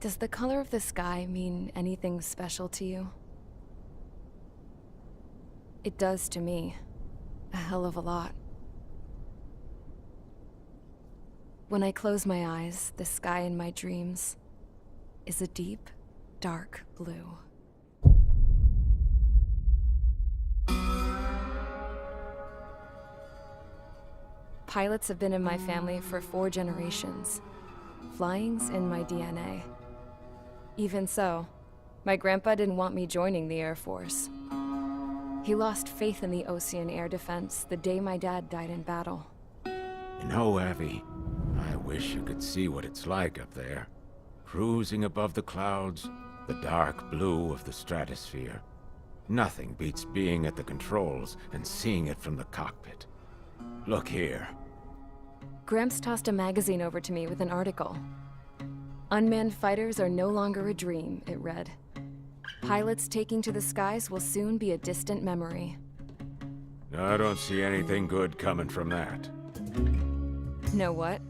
Does the color of the sky mean anything special to you? It does to me. A hell of a lot. When I close my eyes, the sky in my dreams is a deep, dark blue. Pilots have been in my family for 4 generations. Flying's in my DNA. Even so, my grandpa didn't want me joining the Air Force. He lost faith in the Ocean Air Defense the day my dad died in battle. You know, Abby, I wish you could see what it's like up there. Cruising above the clouds, the dark blue of the stratosphere. Nothing beats being at the controls and seeing it from the cockpit. Look here. Gramps tossed a magazine over to me with an article. Unmanned fighters are no longer a dream, it read. Pilots taking to the skies will soon be a distant memory. I don't see anything good coming from that. Know what?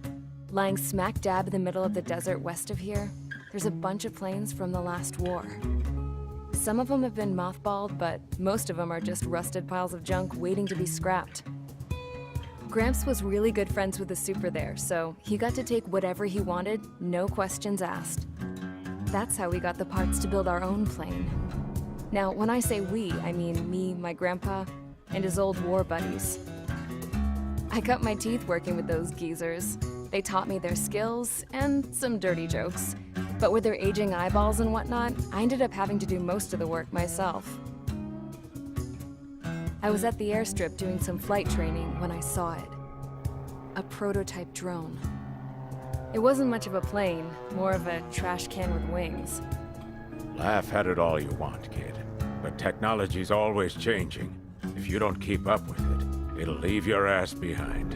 Lying smack dab in the middle of the desert west of here, there's a bunch of planes from the last war. Some of them have been mothballed, but most of them are just rusted piles of junk waiting to be scrapped. Gramps was really good friends with the super there, so he got to take whatever he wanted, no questions asked. That's how we got the parts to build our own plane. Now, when I say we, I mean me, my grandpa, and his old war buddies. I cut my teeth working with those geezers. They taught me their skills and some dirty jokes. But with their aging eyeballs and whatnot, I ended up having to do most of the work myself. I was at the airstrip doing some flight training when I saw it. A prototype drone. It wasn't much of a plane, more of a trash can with wings. Laugh at it all you want, kid. But technology's always changing. If you don't keep up with it, it'll leave your ass behind.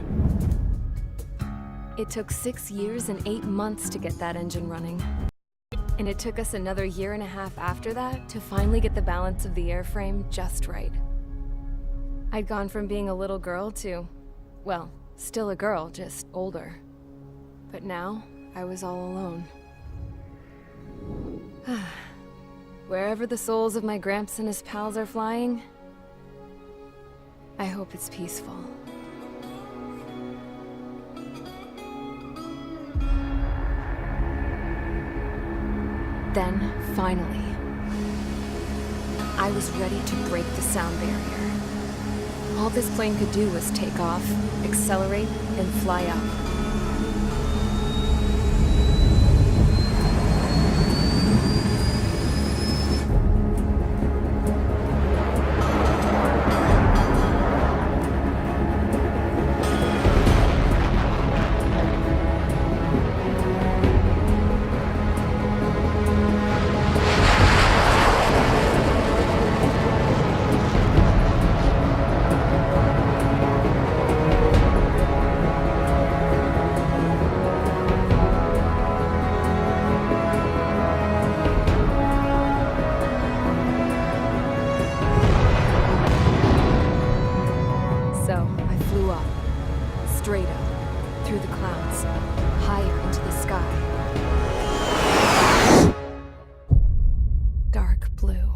It took 6 years and 8 months to get that engine running. And it took us another 1.5 years after that to finally get the balance of the airframe just right. I'd gone from being a little girl to, well, still a girl, just older. But now, I was all alone. Wherever the souls of my Gramps and his pals are flying, I hope it's peaceful. Then, finally, I was ready to break the sound barrier. All this plane could do was take off, accelerate, and fly up. Straight up, through the clouds, higher into the sky. Dark blue.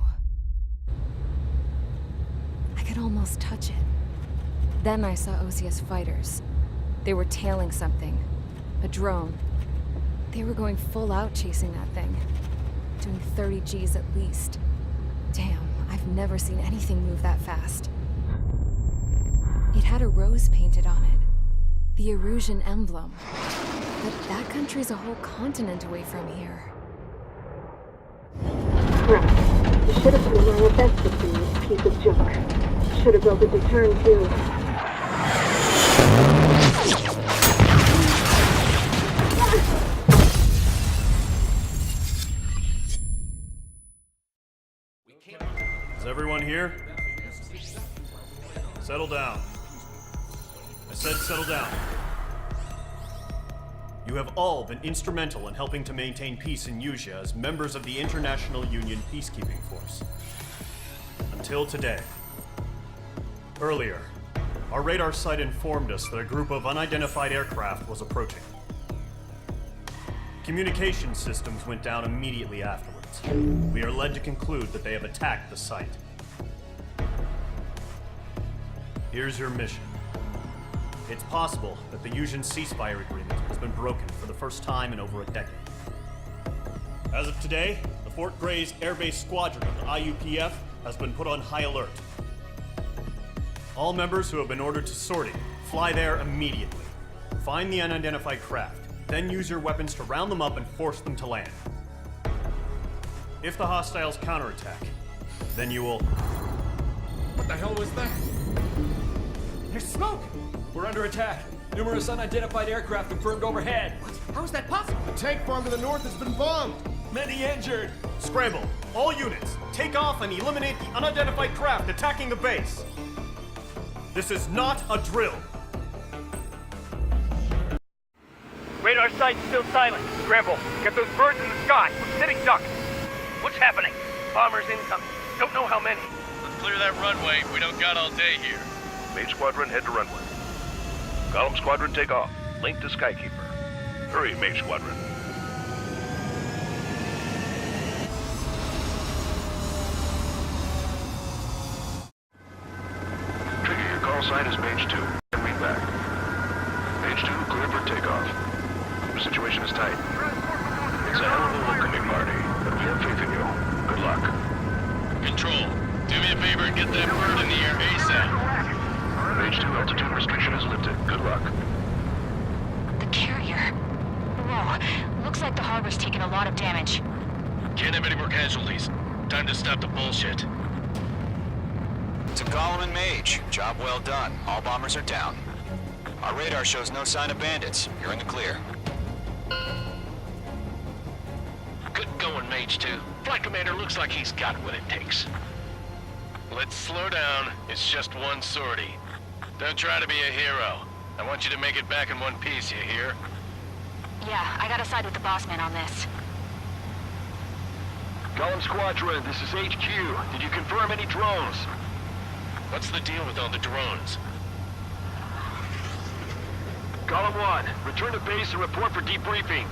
I could almost touch it. Then I saw Osia's fighters. They were tailing something. A drone. They were going full out chasing that thing. Doing 30 Gs at least. Damn, I've never seen anything move that fast. It had a rose painted on it. The Erusian emblem. But that country's a whole continent away from here. Right. You should have put away a best with this piece of junk. Should have built a deterrent too. Is everyone here? Settle down. I said settle down. You have all been instrumental in helping to maintain peace in Usea as members of the International Union Peacekeeping Force. Until today. Earlier, our radar site informed us that a group of unidentified aircraft was approaching. Communication systems went down immediately afterwards. We are led to conclude that they have attacked the site. Here's your mission. It's possible that the Yuuzhan ceasefire agreement has been broken for the first time in over a decade. As of today, the Fort Gray's Air Base Squadron of the IUPF has been put on high alert. All members who have been ordered to sortie, fly there immediately. Find the unidentified craft, then use your weapons to round them up and force them to land. If the hostiles counterattack, then you will... What the hell was that? There's smoke! We're under attack. Numerous unidentified aircraft confirmed overhead. What? How is that possible? The tank farm to the north has been bombed. Many injured. Scramble! All units, take off and eliminate the unidentified craft attacking the base. This is not a drill. Radar site's still silent. Scramble. Get those birds in the sky. We're sitting ducks. What's happening? Bombers incoming. Don't know how many. Let's clear that runway. We don't got all day here. Mage Squadron, head to runway. Column Squadron, take off. Link to Skykeeper. Hurry, Mage Squadron. Trigger, your call sign is Mage 2. Read back. Mage 2, clear for takeoff. The situation is tight. It's a hell of a welcoming party, but we have faith in you. Good luck. Control, do me a favor and get that bird in the air ASAP. Mage 2, altitude restriction is lifted. Good luck. The carrier. Whoa, looks like the harbor's taken a lot of damage. Can't have any more casualties. Time to stop the bullshit. To Gollum and Mage, job well done. All bombers are down. Our radar shows no sign of bandits. You're in the clear. Good going, Mage 2. Flight Commander looks like he's got what it takes. Let's slow down. It's just one sortie. Don't try to be a hero. I want you to make it back in one piece, you hear? Yeah, I gotta side with the boss man on this. Column Squadron, this is HQ. Did you confirm any drones? What's the deal with all the drones? Column 1, return to base and report for debriefing.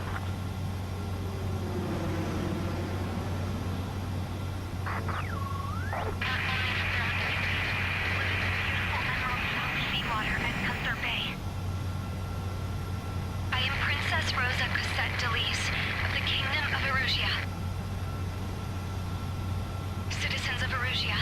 Seawater at Cuthbert Bay. I am Princess Rosa Cosette Delise of the Kingdom of Erusia. Citizens of Erusia.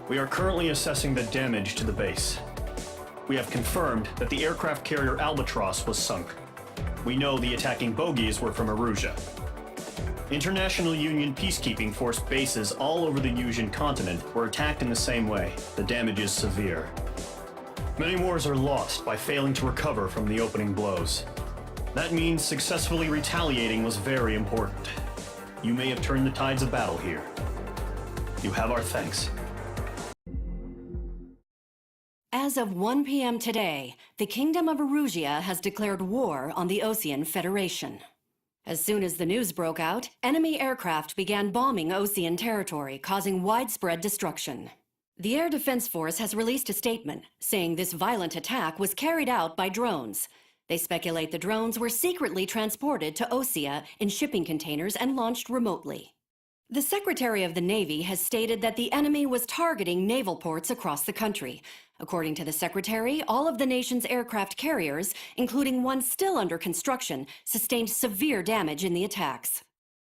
We are currently assessing the damage to the base. We have confirmed that the aircraft carrier Albatross was sunk. We know the attacking bogies were from Erusia. International Union peacekeeping force bases all over the Yuuzhan continent were attacked in the same way. The damage is severe. Many wars are lost by failing to recover from the opening blows. That means successfully retaliating was very important. You may have turned the tides of battle here. You have our thanks. As of 1 p.m. today, the Kingdom of Erusia has declared war on the Osean Federation. As soon as the news broke out, enemy aircraft began bombing Osean territory, causing widespread destruction. The Air Defense Force has released a statement saying this violent attack was carried out by drones. They speculate the drones were secretly transported to Osea in shipping containers and launched remotely. The Secretary of the Navy has stated that the enemy was targeting naval ports across the country. According to the Secretary, all of the nation's aircraft carriers, including one still under construction, sustained severe damage in the attacks.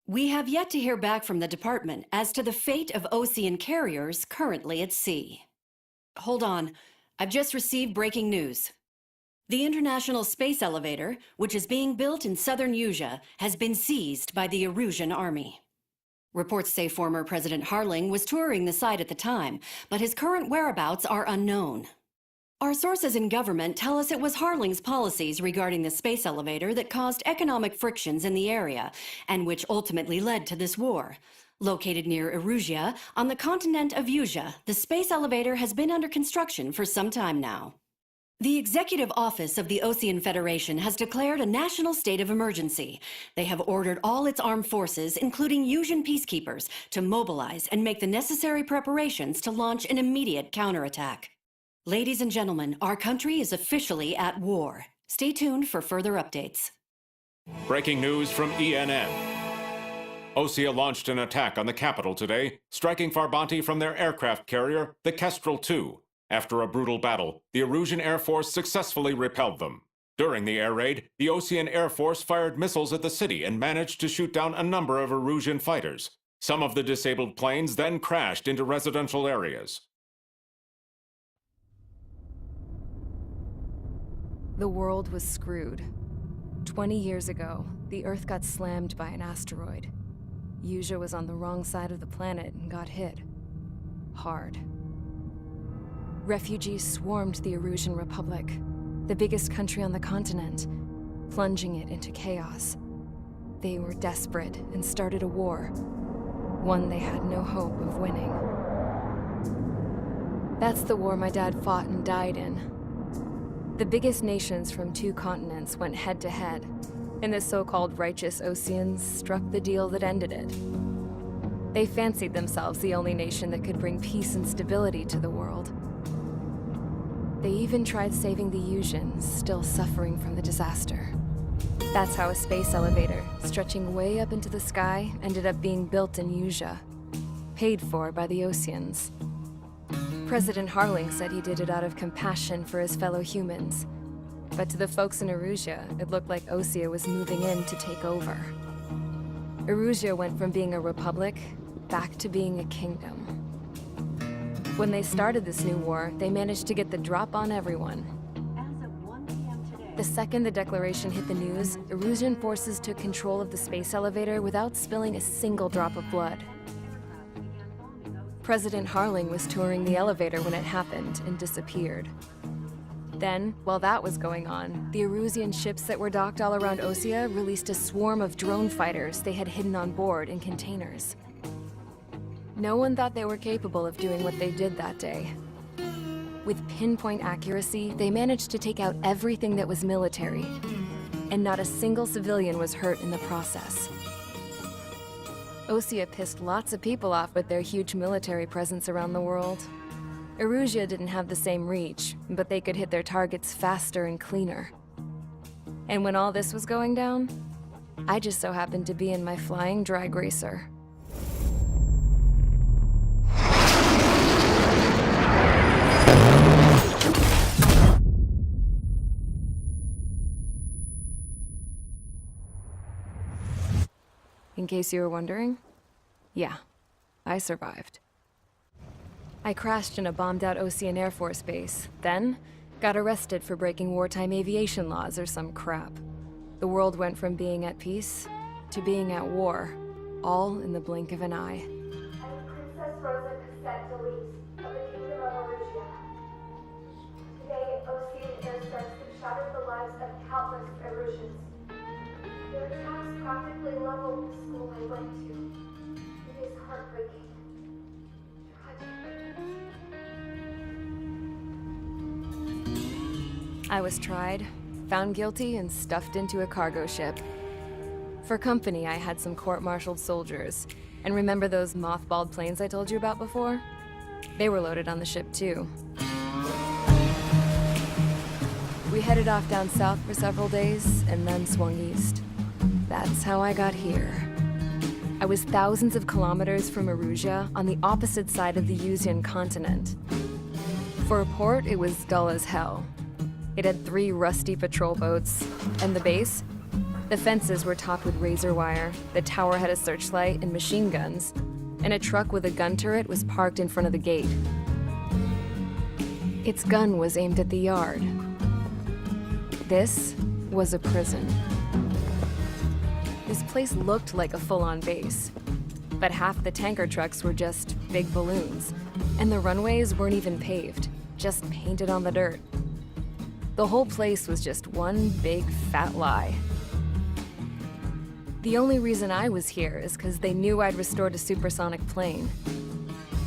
We have yet to hear back from the department as to the fate of Osean carriers currently at sea. Hold on, I've just received breaking news. The International Space Elevator, which is being built in southern Yuuzhan, has been seized by the Erusian army. Reports say former President Harling was touring the site at the time, but his current whereabouts are unknown. Our sources in government tell us it was Harling's policies regarding the space elevator that caused economic frictions in the area, and which ultimately led to this war. Located near Erusia, on the continent of Yuuzhan, the space elevator has been under construction for some time now. The Executive Office of the Ocean Federation has declared a national state of emergency. They have ordered all its armed forces, including Yusian peacekeepers, to mobilize and make the necessary preparations to launch an immediate counterattack. Ladies and gentlemen, our country is officially at war. Stay tuned for further updates. Breaking news from ENN. Osea launched an attack on the capital today, striking Farbanti from their aircraft carrier, the Kestrel II. After a brutal battle, the Erusian Air Force successfully repelled them. During the air raid, the Ocean Air Force fired missiles at the city and managed to shoot down a number of Erusian fighters. Some of the disabled planes then crashed into residential areas. The world was screwed. 20 years ago, the Earth got slammed by an asteroid. Yusia was on the wrong side of the planet and got hit. Hard. Refugees swarmed the Erusian Republic, the biggest country on the continent, plunging it into chaos. They were desperate and started a war, one they had no hope of winning. That's the war my dad fought and died in. The biggest nations from 2 continents went head-to-head, and the so-called righteous Oceans struck the deal that ended it. They fancied themselves the only nation that could bring peace and stability to the world. They even tried saving the Yusians, still suffering from the disaster. That's how a space elevator, stretching way up into the sky, ended up being built in Yusia, paid for by the Oceans. President Harling said he did it out of compassion for his fellow humans. But to the folks in Erusia, it looked like Osea was moving in to take over. Erusia went from being a republic back to being a kingdom. When they started this new war, they managed to get the drop on everyone. As of 1 p.m. today, The second the declaration hit the news, Erusian forces took control of the space elevator without spilling a single drop of blood. President Harling was touring the elevator when it happened and disappeared. Then, while that was going on, the Erusian ships that were docked all around Osea released a swarm of drone fighters they had hidden on board in containers. No one thought they were capable of doing what they did that day. With pinpoint accuracy, they managed to take out everything that was military, and not a single civilian was hurt in the process. Osea pissed lots of people off with their huge military presence around the world. Erusia didn't have the same reach, but they could hit their targets faster and cleaner. And when all this was going down, I just so happened to be in my flying drag racer. In case you were wondering, yeah, I survived. I crashed in a bombed-out Ocean Air Force base, then got arrested for breaking wartime aviation laws or some crap. The world went from being at peace to being at war, all in the blink of an eye. I'm Princess Rosa Cassette Delise of the Kingdom of Erusia. Today, Ocean airstrikes have shattered the lives of countless Erusians. Their attacks practically leveled the school I went to. It is heartbreaking. I was tried, found guilty, and stuffed into a cargo ship. For company, I had some court-martialed soldiers. And remember those mothballed planes I told you about before? They were loaded on the ship, too. We headed off down south for several days, and then swung east. That's how I got here. I was thousands of kilometers from Erusia, on the opposite side of the Yusian continent. For a port, it was dull as hell. It had 3 rusty patrol boats, and the base? The fences were topped with razor wire, the tower had a searchlight and machine guns, and a truck with a gun turret was parked in front of the gate. Its gun was aimed at the yard. This was a prison. This place looked like a full-on base, but half the tanker trucks were just big balloons, and the runways weren't even paved, just painted on the dirt. The whole place was just one big fat lie. The only reason I was here is because they knew I'd restored a supersonic plane.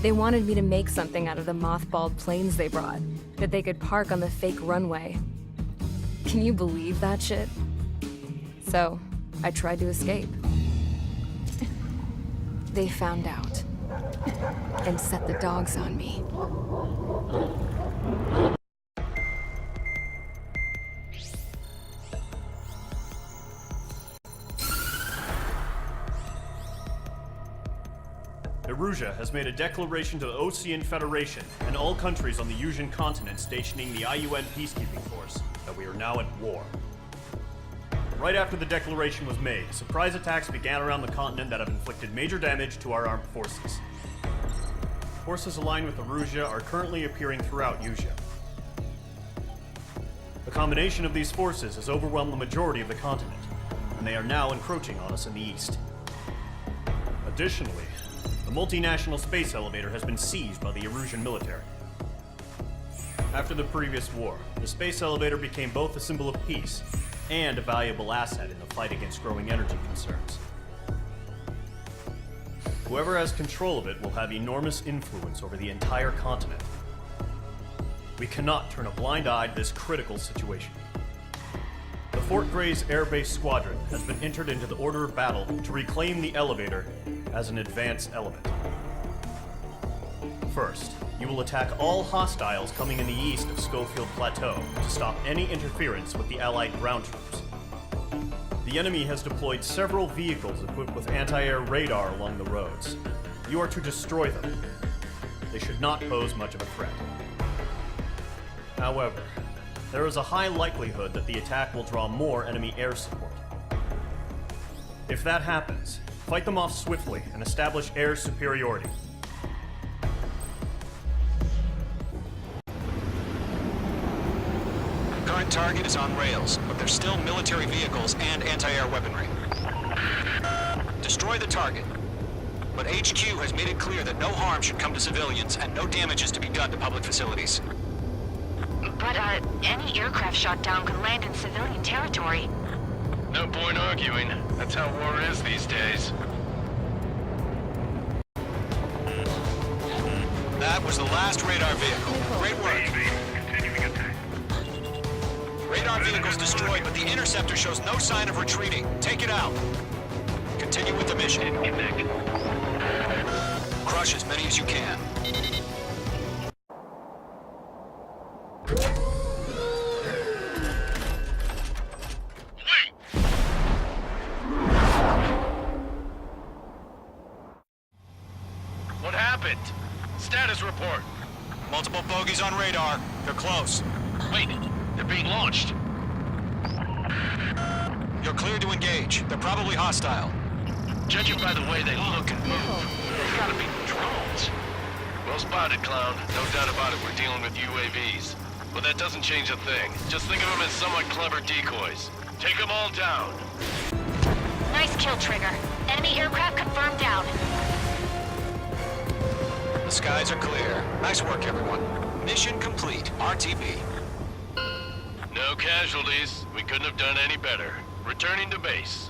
They wanted me to make something out of the mothballed planes they brought, that they could park on the fake runway. Can you believe that shit? So, I tried to escape. They found out and set the dogs on me. Erusia has made a declaration to the Ocean Federation and all countries on the Yusian continent stationing the IUN peacekeeping force that we are now at war. Right after the declaration was made, surprise attacks began around the continent that have inflicted major damage to our armed forces. Forces aligned with Erusia are currently appearing throughout Yusia. The combination of these forces has overwhelmed the majority of the continent, and they are now encroaching on us in the east. Additionally, the multinational space elevator has been seized by the Erusian military. After the previous war, the space elevator became both a symbol of peace and a valuable asset in the fight against growing energy concerns. Whoever has control of it will have enormous influence over the entire continent. We cannot turn a blind eye to this critical situation. The Fort Gray's Air Base Squadron has been entered into the order of battle to reclaim the elevator as an advance element. First, you will attack all hostiles coming in the east of Schofield Plateau to stop any interference with the Allied ground troops. The enemy has deployed several vehicles equipped with anti-air radar along the roads. You are to destroy them. They should not pose much of a threat. However, there is a high likelihood that the attack will draw more enemy air support. If that happens, fight them off swiftly and establish air superiority. Current target is on rails, but there's still military vehicles and anti-air weaponry. Destroy the target. But HQ has made it clear that no harm should come to civilians and no damage is to be done to public facilities. But, any aircraft shot down could land in civilian territory. No point arguing. That's how war is these days. That was the last radar vehicle. Great work. Radar vehicle's destroyed, but the interceptor shows no sign of retreating. Take it out. Continue with the mission. Crush as many as you can. What happened? Status report. Multiple bogies on radar. They're close. Wait, they're being launched. You're cleared to engage. They're probably hostile. Judging by the way they look and move, they've got to be drones. Well spotted, Clown. No doubt about it, we're dealing with UAVs. But that doesn't change a thing. Just think of them as somewhat clever decoys. Take them all down. Nice kill, Trigger. Enemy aircraft confirmed down. The skies are clear. Nice work, everyone. Mission complete. RTB. No casualties. We couldn't have done any better. Returning to base.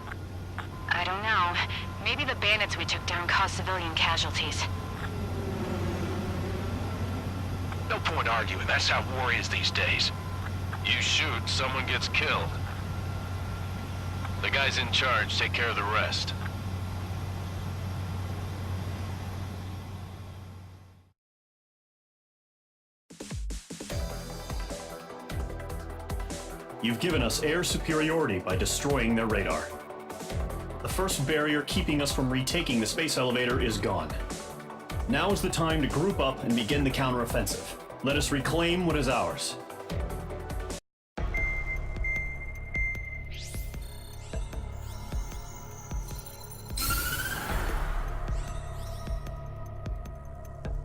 I don't know. Maybe the bandits we took down caused civilian casualties. No point arguing. That's how war is these days. You shoot, someone gets killed. The guys in charge take care of the rest. You've given us air superiority by destroying their radar. The first barrier keeping us from retaking the space elevator is gone. Now is the time to group up and begin the counteroffensive. Let us reclaim what is ours.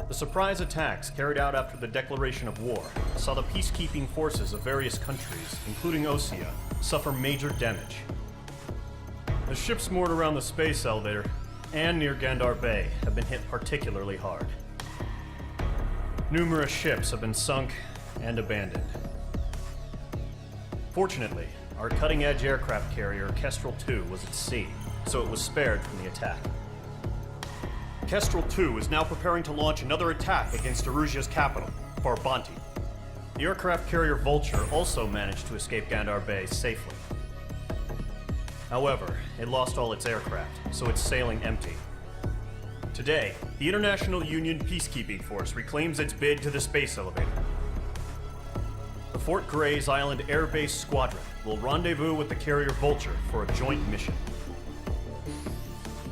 The surprise attacks carried out after the declaration of war saw the peacekeeping forces of various countries, including Osea, suffer major damage. The ships moored around the space elevator and near Gandar Bay have been hit particularly hard. Numerous ships have been sunk and abandoned. Fortunately, our cutting-edge aircraft carrier, Kestrel 2, was at sea, so it was spared from the attack. Kestrel 2 is now preparing to launch another attack against Erusia's capital, Farbanti. The aircraft carrier Vulture also managed to escape Gandar Bay safely. However, it lost all its aircraft, so it's sailing empty. Today, the International Union Peacekeeping Force reclaims its bid to the space elevator. The Fort Gray's Island Air Base Squadron will rendezvous with the carrier Vulture for a joint mission.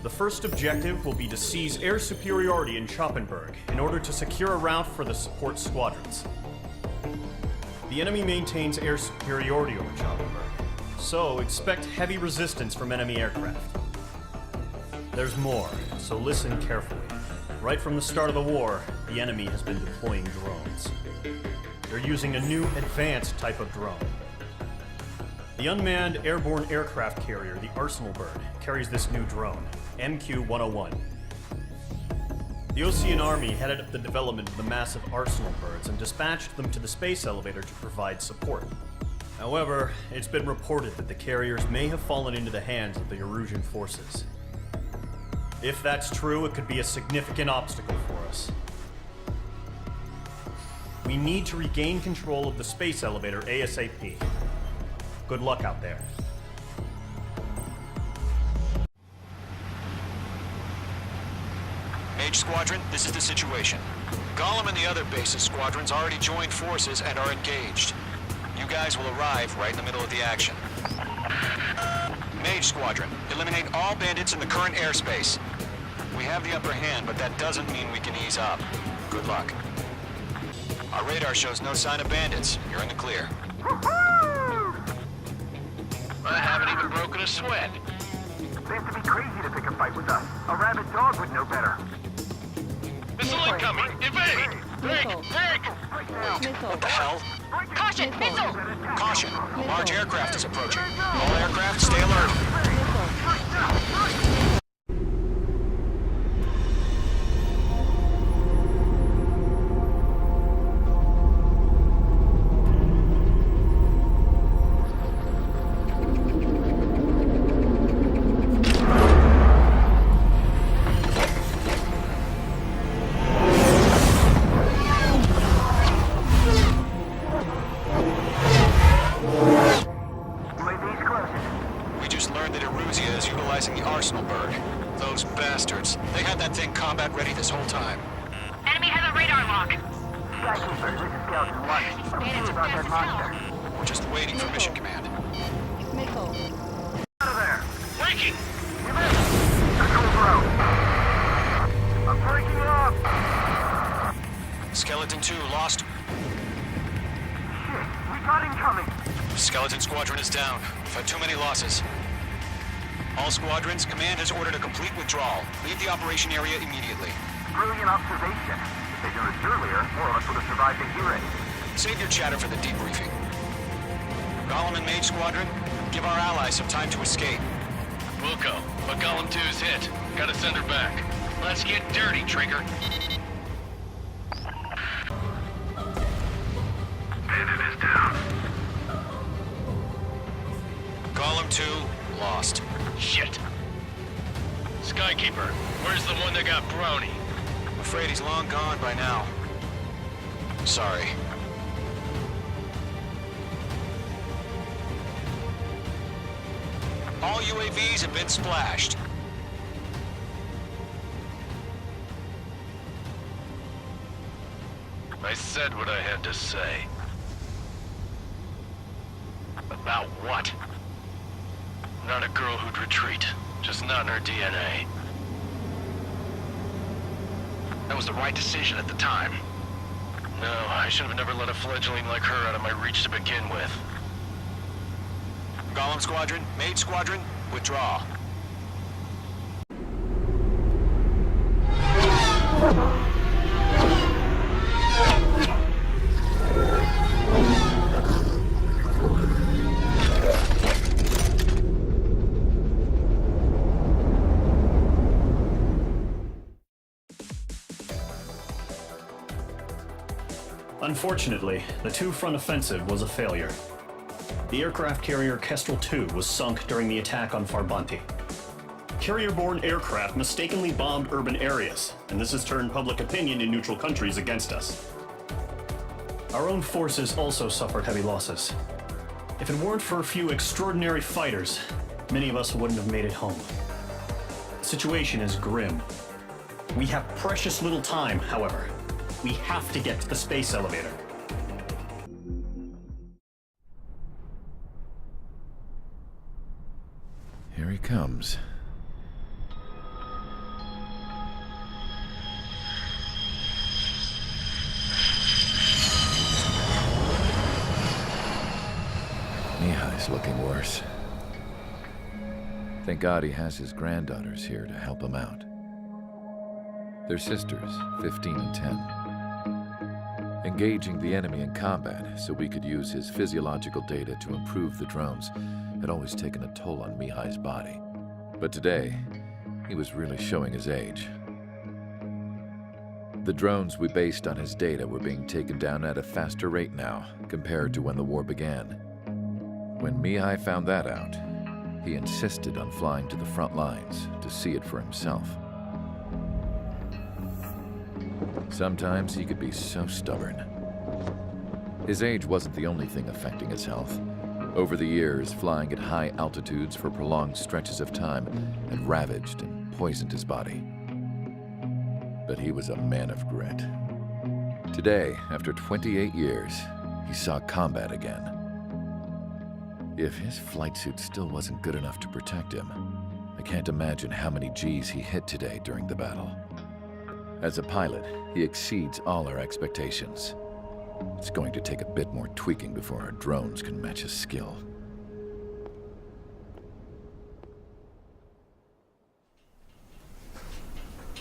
The first objective will be to seize air superiority in Schoppenberg in order to secure a route for the support squadrons. The enemy maintains air superiority over Schoppenberg, so expect heavy resistance from enemy aircraft. There's more, so listen carefully. Right from the start of the war, the enemy has been deploying drones. They're using a new advanced type of drone. The unmanned airborne aircraft carrier, the Arsenal Bird, carries this new drone, MQ-101. The Osean Army headed up the development of the massive Arsenal Birds and dispatched them to the space elevator to provide support. However, it's been reported that the carriers may have fallen into the hands of the Erusian forces. If that's true, it could be a significant obstacle for us. We need to regain control of the space elevator ASAP. Good luck out there. Mage Squadron, this is the situation. Gollum and the other base's squadrons already joined forces and are engaged. You guys will arrive right in the middle of the action. Mage Squadron, eliminate all bandits in the current airspace. We have the upper hand, but that doesn't mean we can ease up. Good luck. Our radar shows no sign of bandits. You're in the clear. I haven't even broken a sweat. Seems to be crazy to pick a fight with us. A rabid dog would know better. Missile incoming! Evade! Break! Break! What the hell? Caution! Missile! Caution! A large aircraft is approaching. All aircraft, stay alert. We just learned that Erusia is utilizing the Arsenal Bird. Those bastards. They had that thing combat ready this whole time. Enemy has a radar lock. Skykeeper, this is Skeleton 1. I'm curious about that monster. We're just waiting for mission command. Out of there! Breaking! You missed! Control route! I'm breaking it up! Skeleton 2 lost. Shit, we got incoming! Skeleton Squadron is down. We've had too many losses. All squadrons, command has ordered a complete withdrawal. Leave the operation area immediately. Brilliant observation. If they'd done this earlier, more of us would have survived to hear it. Save your chatter for the debriefing. Gollum and Mage Squadron, give our allies some time to escape. Wilco, but Gollum 2's hit. Gotta send her back. Let's get dirty, Trigger. Bandit is down. Gollum 2 lost. Shit. Skykeeper, where's the one that got Brownie? I'm afraid he's long gone by now. Sorry. All UAVs have been splashed. I said what I had to say. About what? Not a girl who'd retreat. Just not in her DNA. That was the right decision at the time. No, I should have never let a fledgling like her out of my reach to begin with. Gollum Squadron, Mage Squadron, withdraw. Unfortunately, the two-front offensive was a failure. The aircraft carrier Kestrel II was sunk during the attack on Farbanti. Carrier-borne aircraft mistakenly bombed urban areas, and this has turned public opinion in neutral countries against us. Our own forces also suffered heavy losses. If it weren't for a few extraordinary fighters, many of us wouldn't have made it home. The situation is grim. We have precious little time, however. We have to get to the space elevator. Here he comes. Mihai's looking worse. Thank God he has his granddaughters here to help him out. They're sisters, 15 and 10. Engaging the enemy in combat so we could use his physiological data to improve the drones had always taken a toll on Mihai's body. But today, he was really showing his age. The drones we based on his data were being taken down at a faster rate now compared to when the war began. When Mihai found that out, he insisted on flying to the front lines to see it for himself. Sometimes he could be so stubborn. His age wasn't the only thing affecting his health. Over the years, flying at high altitudes for prolonged stretches of time had ravaged and poisoned his body. But he was a man of grit. Today, after 28 years, he saw combat again. If his flight suit still wasn't good enough to protect him, I can't imagine how many Gs he hit today during the battle. As a pilot, he exceeds all our expectations. It's going to take a bit more tweaking before our drones can match his skill.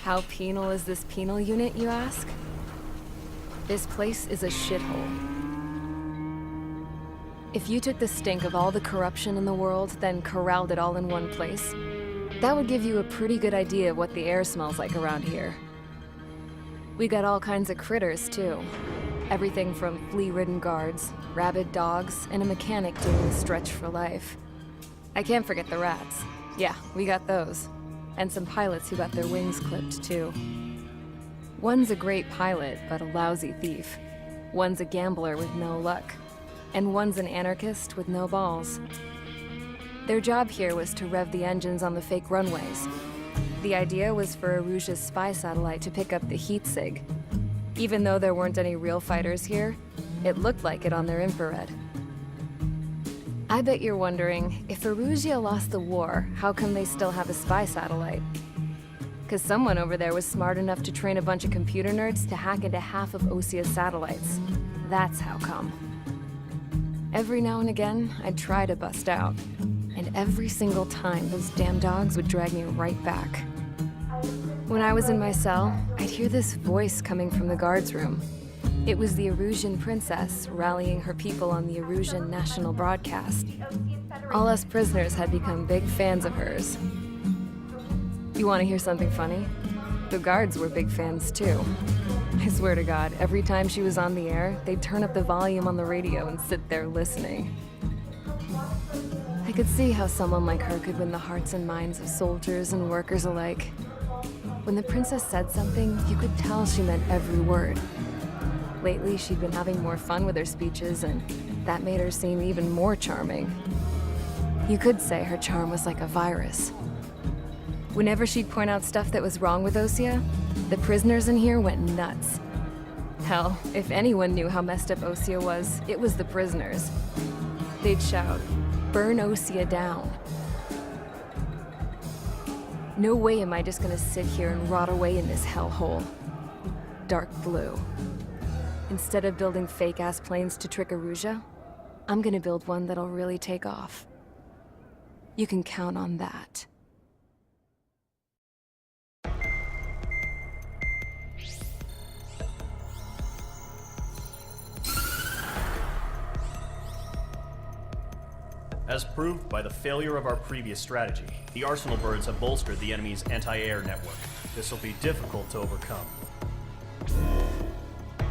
How penal is this penal unit, you ask? This place is a shithole. If you took the stink of all the corruption in the world, then corralled it all in one place, that would give you a pretty good idea of what the air smells like around here. We got all kinds of critters, too. Everything from flea-ridden guards, rabid dogs, and a mechanic doing the stretch for life. I can't forget the rats. Yeah, we got those. And some pilots who got their wings clipped, too. One's a great pilot, but a lousy thief. One's a gambler with no luck. And one's an anarchist with no balls. Their job here was to rev the engines on the fake runways. The idea was for Erusia's spy satellite to pick up the heat sig. Even though there weren't any real fighters here, it looked like it on their infrared. I bet you're wondering, if Erusia lost the war, how come they still have a spy satellite? Because someone over there was smart enough to train a bunch of computer nerds to hack into half of Osia's satellites. That's how come. Every now and again, I'd try to bust out. And every single time, those damn dogs would drag me right back. When I was in my cell, I'd hear this voice coming from the guards room. It was the Erusian princess rallying her people on the Erusian national broadcast. All us prisoners had become big fans of hers. You want to hear something funny? The guards were big fans too. I swear to God, every time she was on the air, they'd turn up the volume on the radio and sit there listening. I could see how someone like her could win the hearts and minds of soldiers and workers alike. When the princess said something, you could tell she meant every word. Lately, she'd been having more fun with her speeches, and that made her seem even more charming. You could say her charm was like a virus. Whenever she'd point out stuff that was wrong with Osia, the prisoners in here went nuts. Hell, if anyone knew how messed up Osia was, it was the prisoners. They'd shout, "Burn Osia down." No way am I just gonna sit here and rot away in this hellhole. Dark blue. Instead of building fake-ass planes to trick Erusia, I'm gonna build one that'll really take off. You can count on that. As proved by the failure of our previous strategy, the Arsenal birds have bolstered the enemy's anti-air network. This will be difficult to overcome.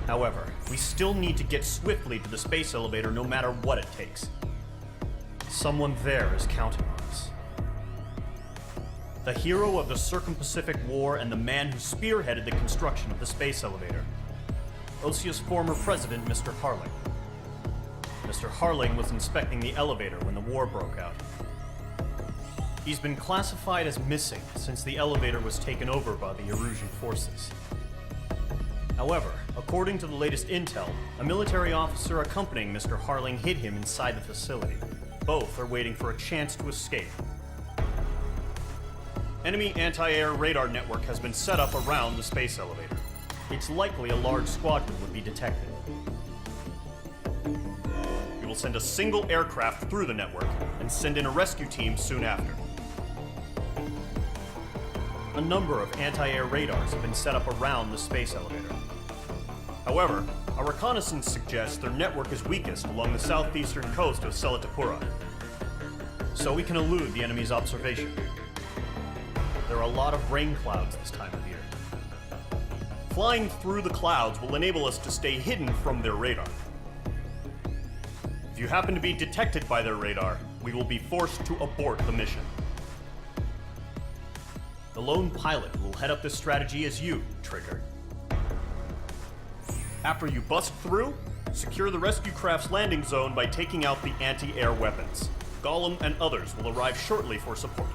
However, we still need to get swiftly to the space elevator no matter what it takes. Someone there is counting on us. The hero of the Circum-Pacific War and the man who spearheaded the construction of the space elevator. Osia's former president, Mr. Harling. Mr. Harling was inspecting the elevator when the war broke out. He's been classified as missing since the elevator was taken over by the Erusian forces. However, according to the latest intel, a military officer accompanying Mr. Harling hid him inside the facility. Both are waiting for a chance to escape. Enemy anti-air radar network has been set up around the space elevator. It's likely a large squadron would be detected. We will send a single aircraft through the network and send in a rescue team soon after. A number of anti-air radars have been set up around the space elevator. However, our reconnaissance suggests their network is weakest along the southeastern coast of Selatapura, so we can elude the enemy's observation. There are a lot of rain clouds this time of year. Flying through the clouds will enable us to stay hidden from their radar. If you happen to be detected by their radar, we will be forced to abort the mission. The lone pilot who will head up this strategy is you, Trigger. After you bust through, secure the rescue craft's landing zone by taking out the anti-air weapons. Gollum and others will arrive shortly for support.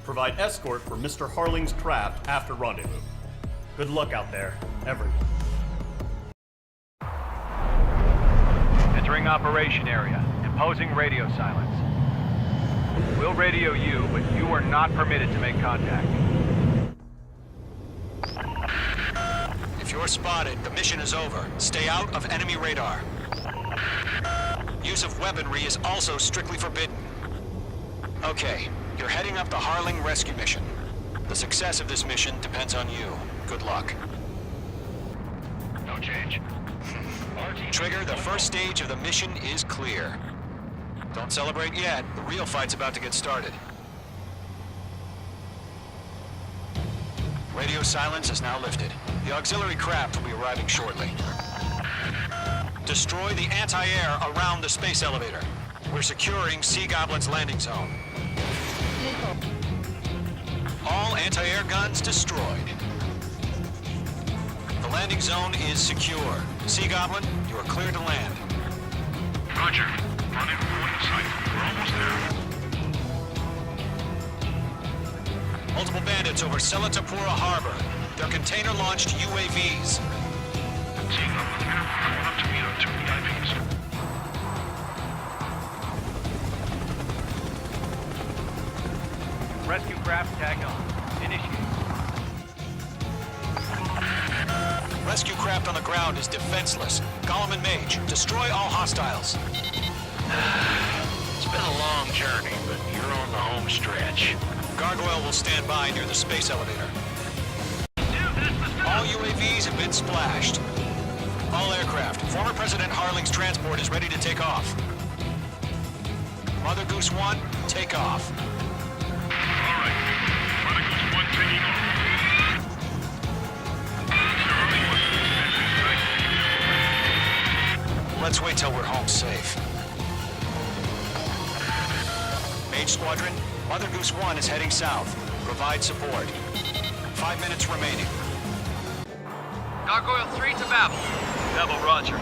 Provide escort for Mr. Harling's craft after rendezvous. Good luck out there, everyone. Entering operation area. Imposing radio silence. We'll radio you, but you are not permitted to make contact. If you're spotted, the mission is over. Stay out of enemy radar. Use of weaponry is also strictly forbidden. Okay, you're heading up the Harling rescue mission. The success of this mission depends on you. Good luck. No change. Trigger, the first stage of the mission is clear. Don't celebrate yet. The real fight's about to get started. Radio silence is now lifted. The auxiliary craft will be arriving shortly. Destroy the anti-air around the space elevator. We're securing Sea Goblin's landing zone. All anti-air guns destroyed. The landing zone is secure. Sea Goblin, you are clear to land. Roger. Running point in sight. We're almost there. Multiple bandits over Selatapura Harbor. They're container-launched UAVs. Seeing them here. Going up to meet our two VIPs. Rescue craft tagged on. Initiate. Rescue craft on the ground is defenseless. Gollum and Mage, destroy all hostiles. It's been a long journey, but you're on the home stretch. Gargoyle will stand by near the space elevator. All UAVs have been splashed. All aircraft. Former President Harling's transport is ready to take off. Mother Goose 1, take off. All right. Mother Goose 1 taking off. Let's wait till we're home safe. Mage Squadron, Mother Goose 1 is heading south. Provide support. 5 minutes remaining. Gargoyle 3 to Babel. Babel, roger.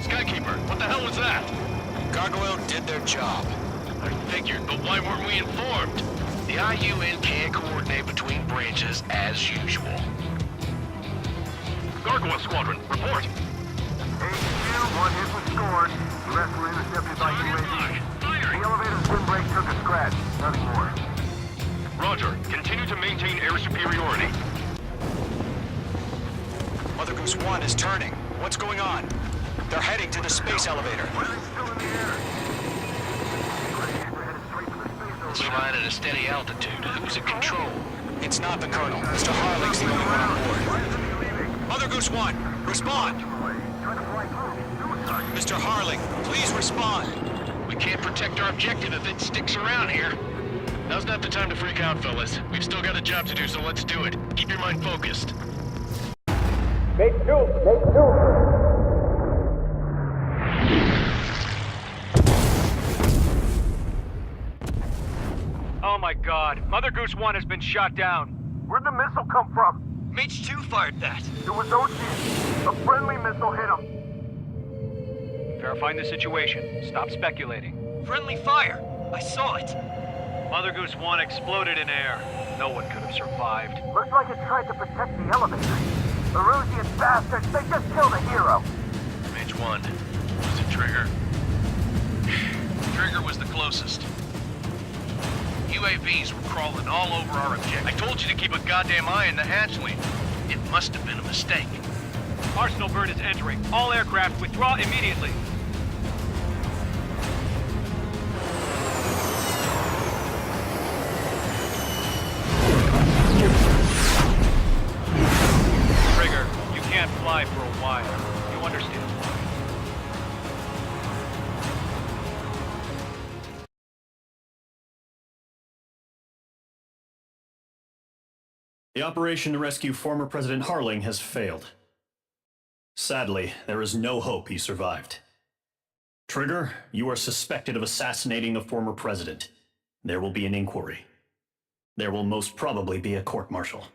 Skykeeper, what the hell was that? Gargoyle did their job. I figured, but why weren't we informed? The IUN can't coordinate between branches as usual. Gargoyle Squadron, report. One hit was scored. The rest were intercepted by UAV. The elevator's windbreak took a scratch. Nothing more. Roger. Continue to maintain air superiority. Mother Goose 1 is turning. What's going on? They're heading to the space elevator. Why are they still in the air? Keep mine at a steady altitude. Who's in control? It's not the Colonel. Mr. Harling's the only one on board. Mother Goose 1, respond! Mr. Harling, please respond! We can't protect our objective if it sticks around here. Now's not the time to freak out, fellas. We've still got a job to do, so let's do it. Keep your mind focused. Mate 2! Mate 2! Oh my god. Mother Goose 1 has been shot down. Where'd the missile come from? Mage 2 fired that. It was Ocean. A friendly missile hit him. Verifying the situation. Stop speculating. Friendly fire. I saw it. Mother Goose 1 exploded in air. No one could have survived. Looks like it tried to protect the elevator. The Rusian bastards, they just killed a hero. Mage 1. Was it Trigger? Trigger was the closest. UAVs were crawling all over our objective. I told you to keep a goddamn eye on the hatchling. It must have been a mistake. Arsenal bird is entering. All aircraft withdraw immediately. Trigger, you can't fly for a while. You understand? The operation to rescue former President Harling has failed. Sadly, there is no hope he survived. Trigger, you are suspected of assassinating the former president. There will be an inquiry. There will most probably be a court-martial.